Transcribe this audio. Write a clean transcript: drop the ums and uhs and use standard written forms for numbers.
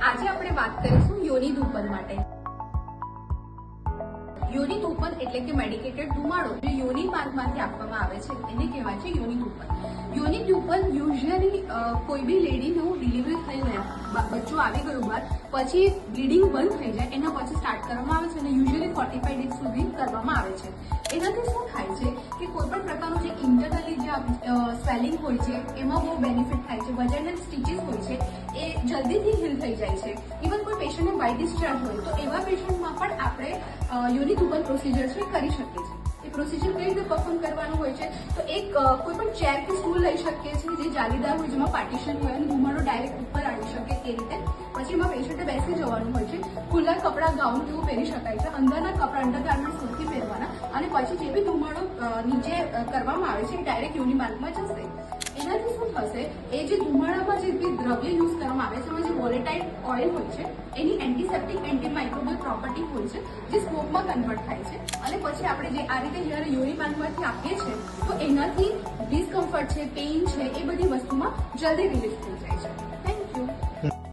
આજે આપણે વાત કરીશું યોનિ ધૂપન માટે। યોનિ ધૂપન એટલે કે મેડિકેટેડ ધુમાડો જે યોનિ માર્ગમાંથી આપવામાં આવે છે એને કહેવાય છે યોનિ ધૂપન। યોનિ ધૂપન યુઝ્યુઅલી કોઈ બી લેડીનું ડિલિવરી થઈને બચ્ચું આવી ગયું બાદ પછી બ્લીડિંગ બંધ થઈ જાય એના પછી સ્ટાર્ટ કરવામાં આવે છે અને યુઝ્યુઅલી 45 ડેઝ સુધી કરવામાં આવે છે। એનાથી શું થાય છે કે કોઈ પણ પ્રકારનું જે ઇન્ટરનલી જે સ્વેલિંગ હોય છે એમાં બહુ બેનિફિટ થાય છે। વજાઇનલ સ્ટીચીસ હોય છે એ જલ્દીથી હીલ થઈ જાય છે। ઇવન કોઈ પેશન્ટને બાય ડિસ્ચાર્જ હોય તો એવા પેશન્ટમાં પણ આપણે યોનિ ધૂપન પ્રોસિજર છે કરી શકીએ છીએ। એ પ્રોસિજર કઈ રીતે પરફોર્મ કરવાનું હોય છે તો એક કોઈ પણ ચેર કે સ્ટૂલ લઈ શકીએ છીએ જે જાલીદાર હોય જેમાં પાર્ટીશન હોય અને ધુમાડો ડાયરેક્ટ ઉપર આવી શકે એ રીતે। પછી એમાં પેશન્ટે બેસી જવાનું હોય છે। ખુલ્લા કપડાં ગાઉન જેવું પહેરી શકાય છે। અંદરના કપડાં અંડરગાર્મેન્ટ્સ નથી પહેરવાના અને પછી જે બી ધુમાડો નીચે કરવામાં આવે છે એ ડાયરેક્ટ યોનિ માર્ગમાં જશે। એનાથી શું થશે એ જે ધુમાડામાં જે બી દ્રવ્ય યુઝ કરવામાં આવે છે એમાં જે વોલેટાઇલ ઓઇલ હોય છે એની એન્ટીસેપ્ટિક એન્ટીમાઇક્રોબિયલ પ્રોપર્ટી હોય છે જે સ્મોકમાં કન્વર્ટ થાય છે અને પછી આપણે જે આ રીતે જ્યારે યોનિ માર્ગમાંથી આપીએ છીએ તો એનાથી ડિસ્કમ્ફર્ટ છે પેઇન છે એ બધી વસ્તુમાં જલ્દી રિલીફ થઈ જાય છે। Thank you.